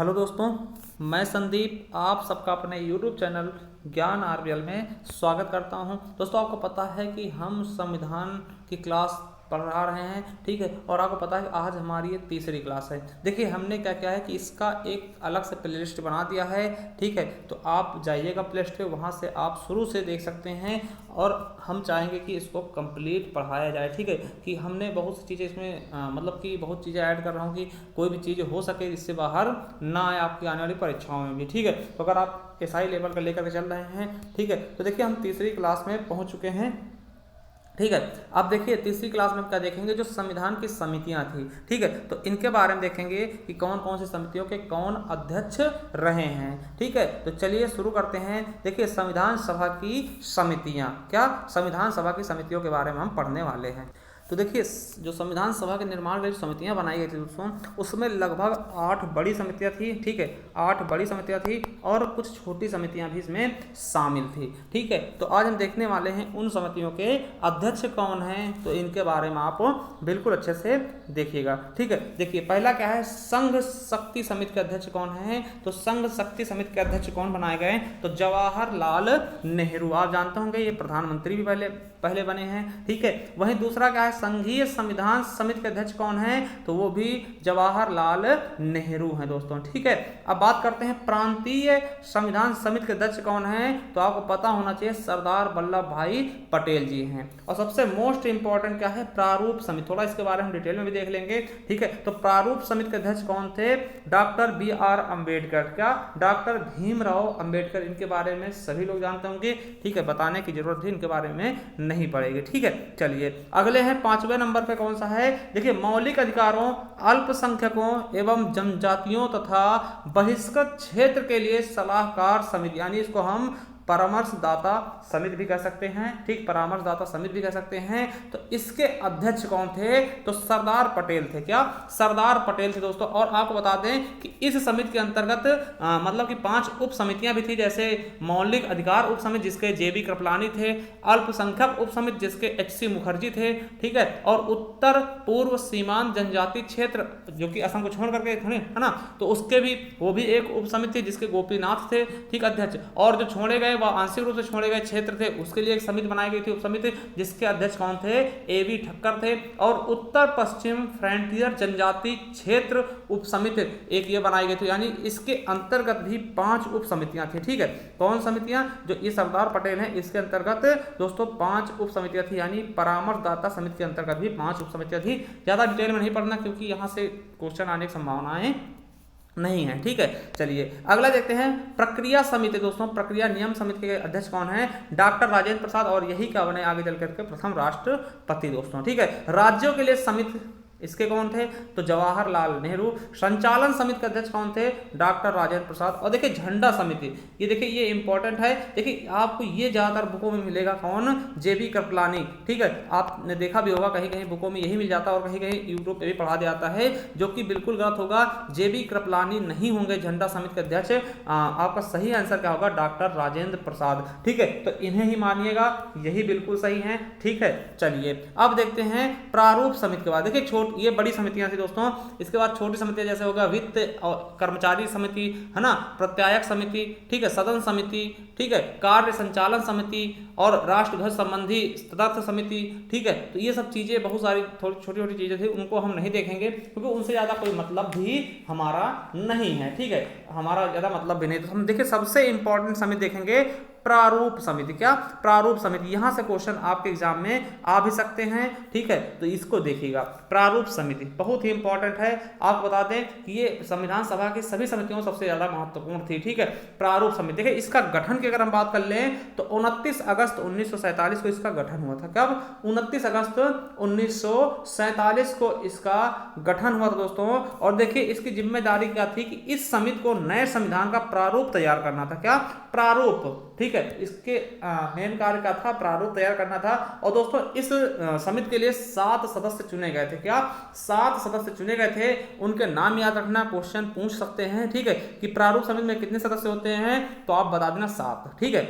Hello दोस्तों, मैं संदीप आप सबका अपने YouTube चैनल ज्ञान आरबीएल में स्वागत करता हूं। दोस्तों, आपको पता है कि हम संविधान की क्लास पढ़ा रहे हैं, ठीक है। और आपको पता है कि आज हमारी ये तीसरी क्लास है। देखिए, हमने क्या किया है कि इसका एक अलग से प्लेलिस्ट बना दिया है, ठीक है। तो आप जाइएगा प्ले स्टोर, वहाँ से आप शुरू से देख सकते हैं। और हम चाहेंगे कि इसको कंप्लीट पढ़ाया जाए, ठीक है। कि हमने बहुत सी चीज़ें इसमें मतलब कि बहुत चीज़ें ऐड कर रहा हूँ कि कोई भी चीज़ हो सके इससे बाहर ना आए आपकी आने वाली परीक्षाओं में भी, ठीक है। तो अगर आप एसआई लेवल का लेकर के चल रहे हैं, ठीक है, तो देखिए हम तीसरी क्लास में पहुँच चुके हैं, ठीक है। अब देखिए तीसरी क्लास में क्या देखेंगे, जो संविधान की समितियां थी, ठीक है। तो इनके बारे में देखेंगे कि कौन कौन सी समितियों के कौन अध्यक्ष रहे हैं, ठीक है। तो चलिए शुरू करते हैं। देखिए संविधान सभा की समितियां, क्या संविधान सभा की समितियों के बारे में हम पढ़ने वाले हैं। तो देखिए जो संविधान सभा के निर्माण के लिए समितियां बनाई गई थी दोस्तों, उसमें लगभग 8 बड़ी समितियां थी, ठीक है। 8 बड़ी समितियां थी और कुछ छोटी समितियां भी इसमें शामिल थी, ठीक है। तो आज हम देखने वाले हैं उन समितियों के अध्यक्ष कौन हैं, तो इनके बारे में आप बिल्कुल अच्छे से देखिएगा, ठीक है। देखिए पहला क्या है, संघ शक्ति समिति के अध्यक्ष कौन है। तो संघ शक्ति समिति के अध्यक्ष कौन बनाए गए, तो जवाहरलाल नेहरू। आप जानते होंगे ये प्रधानमंत्री भी पहले बने हैं, ठीक है। वहीं दूसरा क्या है, संघीय संविधान समिति के अध्यक्ष कौन है, तो वो भी जवाहरलाल नेहरू हैं दोस्तों, ठीक है। अब बात करते हैं प्रांतीय संविधान समिति के अध्यक्ष कौन है, तो आपको पता होना चाहिए सरदार वल्लभ भाई पटेल जी हैं। और सबसे मोस्ट इंपॉर्टेंट क्या है, प्रारूप समिति, थोड़ा इसके बारे में डिटेल में भी देख लेंगे, ठीक है। तो प्रारूप समिति के अध्यक्ष कौन थे, डॉक्टर BR अम्बेडकर। क्या, डॉक्टर भीमराव अम्बेडकर। इनके बारे में सभी लोग जानते होंगे, ठीक है, बताने की जरूरत भी इनके बारे में नहीं पड़ेगी, ठीक है। चलिए अगले हैं 5वें नंबर पे कौन सा है, देखिए मौलिक अधिकारों, अल्पसंख्यकों एवं जनजातियों तथा बहिष्कृत क्षेत्र के लिए सलाहकार समिति, यानी इसको हम परामर्शदाता समिति भी कह सकते हैं, ठीक, परामर्शदाता समिति भी कह सकते हैं। तो इसके अध्यक्ष कौन थे, तो सरदार पटेल थे। क्या, सरदार पटेल थे दोस्तों। और आपको बता दें कि इस समिति के अंतर्गत मतलब कि 5 उप समितियां भी थी, जैसे मौलिक अधिकार उप समिति जिसके JB कृपलानी थे, अल्पसंख्यक उप समिति जिसके HC मुखर्जी थे, ठीक है। और उत्तर पूर्व सीमांत जनजाति क्षेत्र जो कि असम को छोड़ करके थे, है ना, तो उसके भी वो भी एक उप समिति थी जिसके गोपीनाथ थे, ठीक, अध्यक्ष। और जो छोड़े गए वह आंशिक रूप से छोड़े गए क्षेत्र थे, उसके लिए एक समिति बनाई गई थी, उप समिति, जिसके अध्यक्ष कौन थे, AB ठक्कर थे। और उत्तर पश्चिम फ्रंटियर जनजाति क्षेत्र उप समिति एक ये बनाई गई थी, यानी इसके अंतर्गत भी 5 उप समितियां थी, ठीक है। कौन समितियां, जो ये सरदार पटेल हैं इसके अंतर्गत दोस्तों 5 उप समितियां थी, यानी परामर्शदाता समिति के अंतर्गत भी 5 उप समितियां थी। ज्यादा डिटेल में नहीं पढ़ना क्योंकि यहाँ से क्वेश्चन आने की संभावनाएं नहीं है, ठीक है। चलिए अगला देखते हैं प्रक्रिया समिति दोस्तों। प्रक्रिया नियम समिति के अध्यक्ष कौन है, डॉक्टर राजेंद्र प्रसाद। और यही क्या बने आगे चल करके प्रथम राष्ट्रपति दोस्तों, ठीक है। राज्यों के लिए समिति इसके कौन थे, तो जवाहरलाल नेहरू। संचालन समिति के अध्यक्ष कौन थे, डॉक्टर राजेंद्र प्रसाद। और देखिए झंडा समिति, ये देखिए ये इंपॉर्टेंट है, देखिए आपको ये ज्यादातर बुकों में मिलेगा, कौन, JB कृपलानी, ठीक है। आपने देखा भी होगा कहीं कहीं बुकों में यही मिल जाता है और कहीं कहीं यूट्यूब पे भी पढ़ा जाता है, जो कि बिल्कुल गलत होगा। JB कृपलानी नहीं होंगे झंडा समिति के अध्यक्ष। आपका सही आंसर क्या होगा, डॉक्टर राजेंद्र प्रसाद, ठीक है। तो इन्हें ही मानिएगा, यही बिल्कुल सही है, ठीक है। चलिए अब देखते हैं प्रारूप समिति के बाद। देखिए ये बड़ी समितियां थी दोस्तों, इसके बाद छोटी समितियां जैसे होगा वित्त और कर्मचारी समिति, है ना, प्रत्यायक समिति, ठीक है, सदन समिति, ठीक है, कार्य संचालन समिति और राष्ट्रध्वज संबंधी तदर्थ समिति, ठीक है। तो ये सब चीजें बहुत सारी थोड़ी छोटी छोटी चीजें थी, उनको हम नहीं देखेंगे क्योंकि उनसे ज्यादा कोई मतलब भी हमारा नहीं है, ठीक है, हमारा ज्यादा मतलब भी नहीं। तो हम देखिए सबसे इंपॉर्टेंट समिति देखेंगे प्रारूप समिति। क्या, प्रारूप समिति, यहां से क्वेश्चन आपके एग्जाम में आ भी सकते हैं, ठीक है। तो इसको देखिएगा, प्रारूप समिति बहुत ही इंपॉर्टेंट है। आपको बता दें कि ये संविधान सभा की सभी समितियों सबसे ज्यादा महत्वपूर्ण थी, ठीक है। प्रारूप समिति, देखिए इसका गठन की अगर हम बात कर लें तो 29 अगस्त 1947 को इसका गठन हुआ था। कब, 29 अगस्त 1947 को इसका गठन हुआ था दोस्तों। और देखिए इसकी जिम्मेदारी क्या थी कि इस समिति को नए संविधान का प्रारूप तैयार करना था। क्या, प्रारूप, ठीक है, इसके मेन कार्य क्या था, प्रारूप तैयार करना था। और दोस्तों इस समिति के लिए 7 सदस्य चुने गए थे। क्या, 7 सदस्य चुने गए थे, उनके नाम याद रखना, क्वेश्चन पूछ सकते हैं, ठीक है, कि प्रारूप समिति में कितने सदस्य होते हैं, तो आप बता देना 7, ठीक है।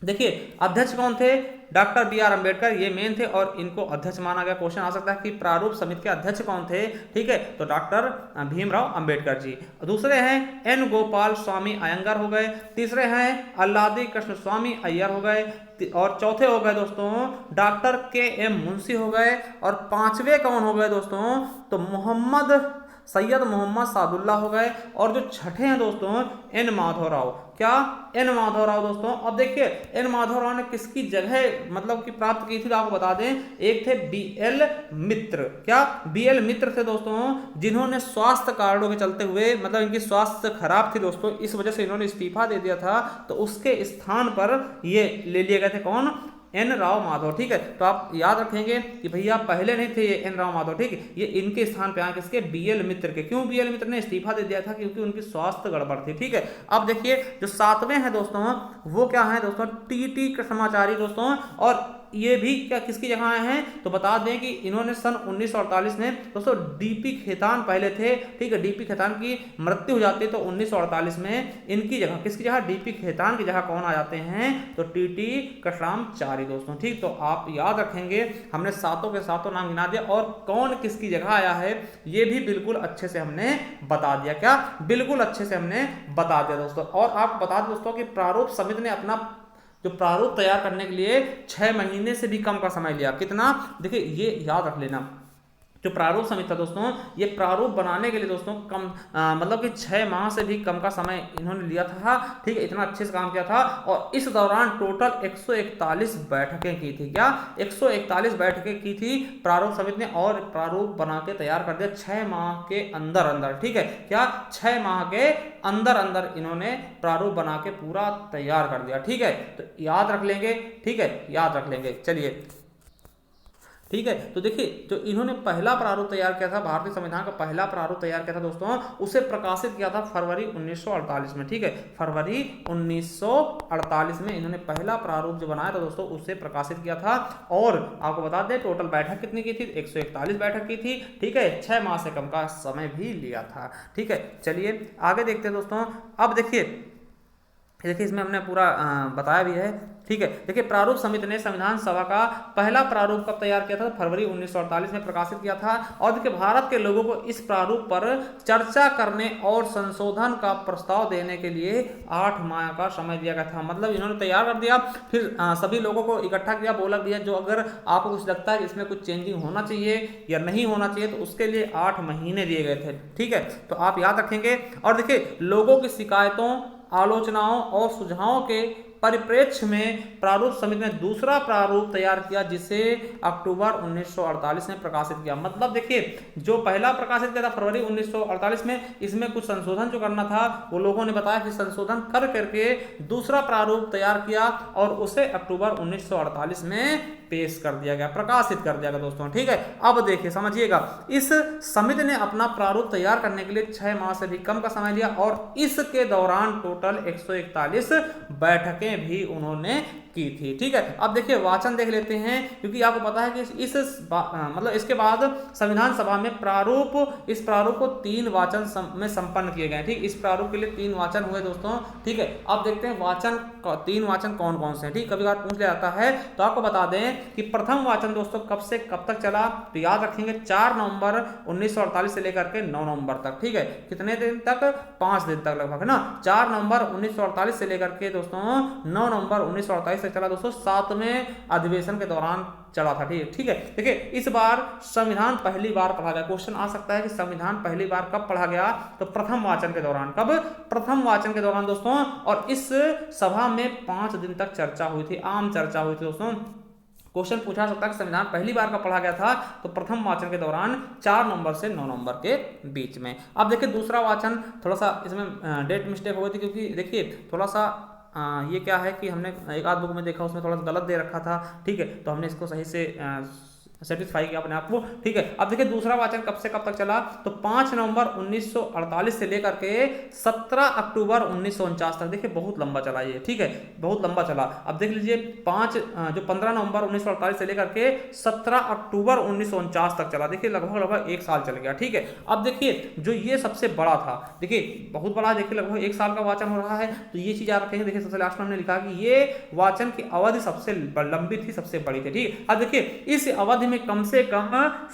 देखिए अध्यक्ष कौन थे, डॉक्टर बी आर अम्बेडकर ये मेन थे और इनको अध्यक्ष माना गया। क्वेश्चन आ सकता है कि प्रारूप समिति के अध्यक्ष कौन थे, ठीक है, तो डॉक्टर भीमराव अंबेडकर जी। दूसरे हैं एन गोपाल स्वामी अयंगर हो गए, तीसरे हैं अल्लादी कृष्ण स्वामी अय्यर हो गए, और चौथे हो गए दोस्तों डॉक्टर के एम मुंशी हो गए, और पांचवे कौन हो गए दोस्तों, तो सैयद मोहम्मद सादुल्ला हो गए, और जो छठे हैं दोस्तों एन माधवराव। क्या, एन माधवराव दोस्तों। अब देखिए एन माधवराव ने किसकी जगह मतलब कि प्राप्त की थी, तो आपको बता दें एक थे बी एल मित्र। क्या, बी एल मित्र थे दोस्तों, जिन्होंने स्वास्थ्य कारणों के चलते हुए मतलब इनकी स्वास्थ्य खराब थी दोस्तों, इस वजह से इन्होंने इस्तीफा दे दिया था, तो उसके स्थान पर ये ले लिए गए थे कौन, एन राव माधव। ठीक है, तो आप याद रखेंगे कि भैया पहले नहीं थे ये एन राव माधव, ठीक है, ये इनके स्थान पे आए किसके, बी एल मित्र के। क्यों बी एल मित्र ने इस्तीफा दे दिया था, क्योंकि उनकी स्वास्थ्य गड़बड़ थी। ठीक है, अब देखिए जो सातवें हैं दोस्तों वो क्या है दोस्तों, टी टी कृष्णमाचारी दोस्तों, और ये भी क्या किसकी जगह आए हैं, तो बता दें कि इन्होंने सन 1948 में दोस्तों डीपी खेतान पहले थे, ठीक है, डीपी खेतान की मृत्यु हो जाती है तो 1948 में इनकी जगह किसकी जगह, डीपी खेतान की जगह कौन आ जाते हैं, तो टीटी कृष्णमाचारी दोस्तों। ठीक, तो आप याद रखेंगे हमने सातों के सातों नाम गिना दिया, और कौन किसकी जगह आया है ये भी बिल्कुल अच्छे से हमने बता दिया। क्या, बिल्कुल अच्छे से हमने बता दिया दोस्तों। और आपको बता दें दोस्तों कि प्रारूप समिति ने अपना जो प्रारूप तैयार करने के लिए 6 महीने से भी कम का समय लिया। कितना, देखिए ये याद रख लेना, जो प्रारूप समिति था दोस्तों ये प्रारूप बनाने के लिए दोस्तों कम मतलब कि 6 माह से भी कम का समय इन्होंने लिया था। ठीक है, इतना अच्छे से काम किया था, और इस दौरान टोटल 141 बैठकें की थी। क्या, 141 बैठकें की थी प्रारूप समिति ने, और प्रारूप बना के तैयार कर दिया 6 माह के अंदर अंदर। ठीक है, क्या, 6 माह के अंदर अंदर इन्होंने प्रारूप बना के पूरा तैयार कर दिया। ठीक है, तो याद रख लेंगे, ठीक है, याद रख लेंगे। चलिए ठीक है, तो देखिए जो इन्होंने पहला प्रारूप तैयार किया था, भारतीय संविधान का पहला प्रारूप तैयार किया था दोस्तों, उसे प्रकाशित किया था फरवरी 1948 में। ठीक है, फरवरी 1948 में इन्होंने पहला प्रारूप जो बनाया था दोस्तों उसे प्रकाशित किया था। और आपको बता दें टोटल बैठक कितनी की थी, 141 बैठक की थी। ठीक है, 6 माह से कम का समय भी लिया था। ठीक है, चलिए आगे देखते हैं दोस्तों। अब देखिए इसमें हमने पूरा बताया भी है। ठीक है, देखिए प्रारूप समिति ने संविधान सभा का पहला प्रारूप कब तैयार किया था, फरवरी 1948 में प्रकाशित किया था। और देखिए भारत के लोगों को इस प्रारूप पर चर्चा करने और संशोधन का प्रस्ताव देने के लिए 8 माह का समय दिया गया था। मतलब इन्होंने तैयार कर दिया, फिर सभी लोगों को इकट्ठा किया, बोला दिया जो अगर आपको कुछ लगता है कि इसमें कुछ चेंजिंग होना चाहिए या नहीं होना चाहिए तो उसके लिए 8 महीने दिए गए थे। ठीक है, तो आप याद रखेंगे। और देखिए लोगों की शिकायतों, आलोचनाओं और सुझावों के परिप्रेक्ष्य में प्रारूप समिति ने दूसरा प्रारूप तैयार किया, जिसे अक्टूबर 1948 में प्रकाशित किया। मतलब देखिए जो पहला प्रकाशित किया था फरवरी 1948 में, इसमें कुछ संशोधन जो करना था वो लोगों ने बताया कि संशोधन कर करके दूसरा प्रारूप तैयार किया और उसे अक्टूबर 1948 में पेश कर दिया गया, प्रकाशित कर दिया गया दोस्तों। ठीक है, अब देखिए समझिएगा, इस समिति ने अपना प्रारूप तैयार करने के लिए 6 माह से भी कम का समय लिया, और इसके दौरान टोटल 141 बैठकें भी उन्होंने की थी। ठीक है, अब देखिए वाचन देख लेते हैं, क्योंकि आपको पता है कि मतलब इसके बाद संविधान सभा में इस प्रारूप को 3 वाचन में संपन्न किए गए। ठीक, इस प्रारूप के लिए 3 वाचन हुए दोस्तों। ठीक है, अब देखते हैं 3 वाचन कौन कौन से हैं। ठीक, कभी बार पूछ लिया जाता है, तो आपको बता दें कि प्रथम वाचन दोस्तों कब से कब तक चला, तो याद रखेंगे 4 नवंबर 1948 से लेकर के 9 नवंबर तक। ठीक है, कितने दिन तक, 5 दिन तक लगभग, है ना। 4 नवंबर 1948 से लेकर के दोस्तों 9 नवंबर 1948 से चला दोस्तों, 7वें अधिवेशन के दौरान चला था। ठीक है, देखिए इस बार संविधान पहली बार पढ़ा गया। क्वेश्चन आ सकता है कि संविधान पहली बार कब पढ़ा गया, तो प्रथम वाचन के दौरान। कब, प्रथम वाचन के दौरान दोस्तों। और इस सभा में 5 दिन तक चर्चा हुई थी, आम चर्चा हुई थी दोस्तों। क्वेश्चन पूछा सकता है कि संविधान पहली बार कब पढ़ा गया था, तो प्रथम वाचन के दौरान 4 नवंबर से 9 नवंबर के बीच में। अब देखिए दूसरा वाचन, थोड़ा सा इसमें डेट मिस्टेक हो गई थी, क्योंकि देखिए थोड़ा सा ये क्या है कि हमने एक आध बुक में देखा उसमें थोड़ा सा गलत दे रखा था। ठीक है, तो हमने इसको सही से सेटिस्फाई किया अपने आप को, ठीक है। अब देखिए दूसरा वाचन कब से कब तक चला, तो 5 नवंबर 1948 से लेकर के 17 अक्टूबर 1949 तक। देखिए बहुत लंबा चला ये, ठीक है, बहुत लंबा चला। अब देख लीजिए 15 नवंबर 1948 से लेकर के 17 अक्टूबर 1949 तक चला। देखिए लगभग 1 साल चल गया, ठीक है। अब देखिए जो ये सबसे बड़ा था, देखिए बहुत बड़ा, देखिए लगभग 1 साल का वाचन हो रहा है, तो ये चीज याद रखेंगे। देखिए सबसे लास्ट में हमने लिखा कि ये वाचन की अवधि सबसे लंबी थी, सबसे बड़ी थी, ठीक। अब देखिए इस अवधि में कम से कम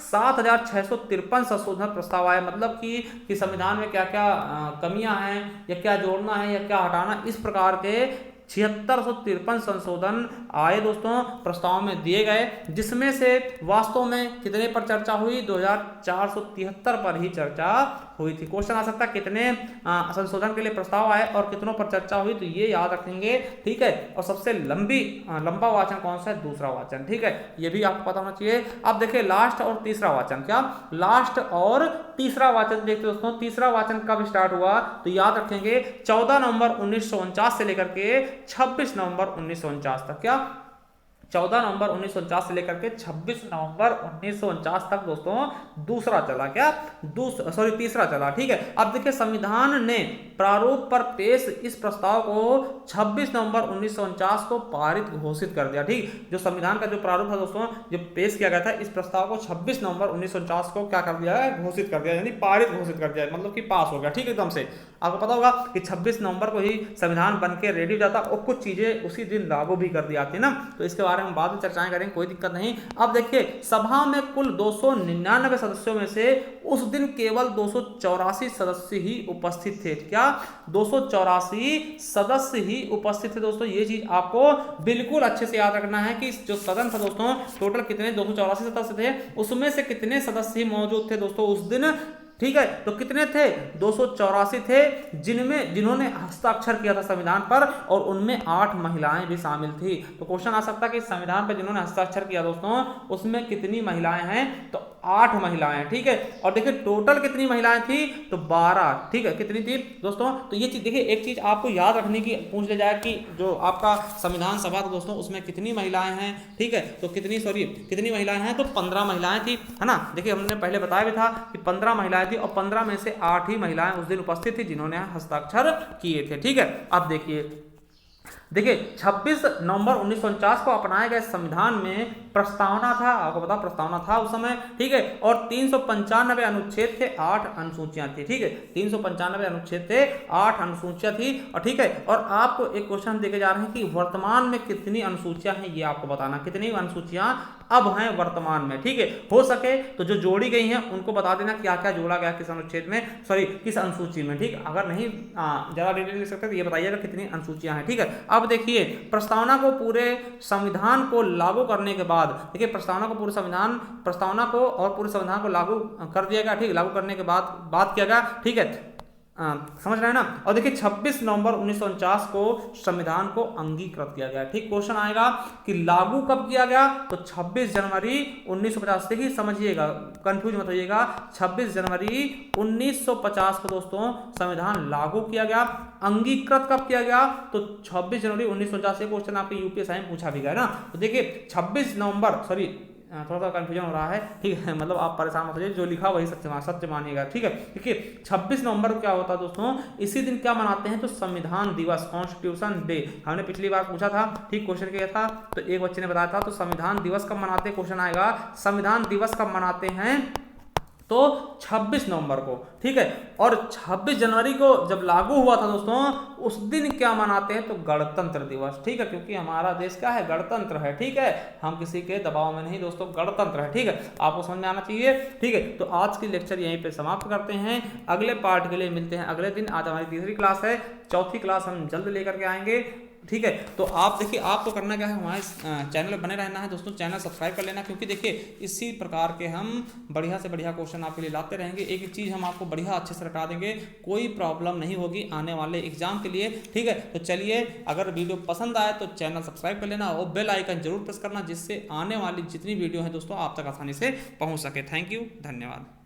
7653 संशोधन प्रस्ताव आए, मतलब कि संविधान में क्या क्या कमियां हैं, या क्या जोड़ना है या क्या हटाना, इस प्रकार के 7653 संशोधन आए दोस्तों, प्रस्ताव में दिए गए, जिसमें से वास्तव में कितने पर चर्चा हुई, 2473 पर ही चर्चा हुई थी। क्वेश्चन आ सकता है कितने संशोधन के लिए प्रस्ताव आए और कितनों पर चर्चा हुई, तो ये याद रखेंगे, ठीक है। और सबसे लंबा वाचन कौन सा है, दूसरा वाचन, ठीक है, ये भी आपको पता होना चाहिए। अब देखिए लास्ट और तीसरा वाचन, क्या लास्ट और तीसरा वाचन देखते दोस्तों। तीसरा वाचन कब स्टार्ट हुआ, तो याद रखेंगे 14 नवंबर 1949 से लेकर के 26 नवंबर 1949 तक। क्या 14 नवंबर 1949 से लेकर के 26 नवंबर 1949 तक दोस्तों दूसरा चला, क्या तीसरा चला, ठीक है। अब देखिए संविधान ने प्रारूप पर पेश इस प्रस्ताव को 26 नवंबर 1949 को पारित घोषित कर दिया, ठीक। जो संविधान का जो प्रारूप है दोस्तों, जो पेश किया गया था, इस प्रस्ताव को 26 नवंबर 1949 को क्या कर दिया है, घोषित कर दिया, यानी पारित घोषित कर दिया, मतलब कि पास हो गया, ठीक, एकदम से। आपको पता होगा कि 26 नवंबर को ही संविधान बन के रेडी हो जाता और कुछ चीजें उसी दिन लागू भी कर दी जाती ना, तो इसके बारे में बाद में चर्चाएं करेंगे, कोई दिक्कत नहीं। अब देखिए सभा में कुल 299 सदस्यों में से उस दिन केवल 284 सदस्य ही उपस्थित थे। क्या 284 सदस्य ही उपस्थित थे दोस्तों, ये चीज आपको बिल्कुल अच्छे से याद रखना है कि जो सदन था दोस्तों, टोटल कितने 284 सदस्य थे, उसमें से कितने सदस्य ही मौजूद थे दोस्तों उस दिन, ठीक है। तो कितने थे, 284 थे, जिन्होंने हस्ताक्षर किया था संविधान पर, और उनमें 8 महिलाएं भी शामिल थी। तो क्वेश्चन आ सकता है कि संविधान पर जिन्होंने हस्ताक्षर किया दोस्तों, उसमें कितनी महिलाएं हैं, तो 8 महिलाएं, ठीक है। और देखिए टोटल कितनी महिलाएं थी, तो 12, ठीक है, कितनी थी दोस्तों। तो ये चीज देखिए, एक चीज आपको याद रखने की पूछ ले जाए कि जो आपका संविधान सभा था दोस्तों, उसमें कितनी महिलाएं हैं, ठीक है। तो कितनी महिलाएं हैं, तो 15 महिलाएं थी, है ना। देखिए हमने पहले बताया भी था कि 15 महिलाएं थी, और 15 में से 8 ही महिलाएं उस दिन उपस्थित थी जिन्होंने हस्ताक्षर किए थे, ठीक है। अब देखिए 26 नवंबर 1949 को अपनाए गए संविधान में प्रस्तावना था, आपको पता प्रस्तावना था उस समय, ठीक है। और 395 अनुच्छेद थे, 8 अनुसूचियां थी, ठीक है। 395 अनुच्छेद थे, 8 अनुसूचियां थी, और ठीक है। और आपको एक क्वेश्चन देके जा रहे हैं कि वर्तमान में कितनी अनुसूचियां हैं, ये आपको बताना, कितनी अनुसूचियां अब हैं वर्तमान में, ठीक है। हो सके तो जो जोड़ी गई हैं उनको बता देना क्या क्या जोड़ा गया किस अनुच्छेद में, किस अनुसूची में, ठीक। अगर नहीं ज्यादा डिटेल लिख सकते तो ये बताइएगा कितनी अनुसूचियां हैं, ठीक है। अब देखिए प्रस्तावना को पूरे संविधान को लागू करने के बाद, देखिए प्रस्तावना को पूरे संविधान को लागू कर दिया गया, ठीक। लागू करने के बाद बात किया गया, ठीक है, समझ रहे हैं ना। और देखिए 26 नवंबर 1949 को संविधान को अंगीकृत किया गया, ठीक। क्वेश्चन आएगा कि लागू कब किया गया, तो 26 जनवरी 1950, देखिए समझिएगा, कंफ्यूज मत होइएगा, 26 जनवरी 1950 को दोस्तों संविधान लागू किया गया। अंगीकृत कब किया गया, तो 26 जनवरी 1950। से क्वेश्चन आपके यूपीएससी में पूछा भी गया ना। तो देखिए 26 नवंबर, थोड़ा सा कंफ्यूजन हो रहा है, ठीक है, मतलब आप परेशान मत होइए, जो लिखा वही सत्य मानिएगा, ठीक है। देखिए 26 नवंबर को क्या होता है दोस्तों, इसी दिन क्या मनाते हैं, तो संविधान दिवस, कॉन्स्टिट्यूशन डे। हमने पिछली बार पूछा था, ठीक, क्वेश्चन किया था, तो एक बच्चे ने बताया था, तो संविधान दिवस कब मनाते हैं, क्वेश्चन आएगा संविधान दिवस कब मनाते हैं, तो 26 नवंबर को, ठीक है। और 26 जनवरी को जब लागू हुआ था दोस्तों, उस दिन क्या मनाते हैं, तो गणतंत्र दिवस, ठीक है, क्योंकि हमारा देश क्या है, गणतंत्र है, ठीक है। हम किसी के दबाव में नहीं दोस्तों, गणतंत्र है, ठीक है, आपको समझ में आना चाहिए, ठीक है। तो आज की लेक्चर यहीं पे समाप्त करते हैं, अगले पार्ट के लिए मिलते हैं अगले दिन। आज हमारी तीसरी क्लास है, चौथी क्लास हम जल्द लेकर के आएंगे, ठीक है। तो आप देखिए, आपको करना क्या है, हमारे चैनल पर बने रहना है दोस्तों, चैनल सब्सक्राइब कर लेना, क्योंकि देखिए इसी प्रकार के हम बढ़िया से बढ़िया क्वेश्चन आपके लिए लाते रहेंगे। एक एक चीज़ हम आपको बढ़िया अच्छे से रटा देंगे, कोई प्रॉब्लम नहीं होगी आने वाले एग्जाम के लिए, ठीक है। तो चलिए, अगर वीडियो पसंद आए तो चैनल सब्सक्राइब कर लेना और बेल आइकन जरूर प्रेस करना, जिससे आने वाली जितनी वीडियो है दोस्तों आप तक आसानी से पहुँच सके। थैंक यू, धन्यवाद।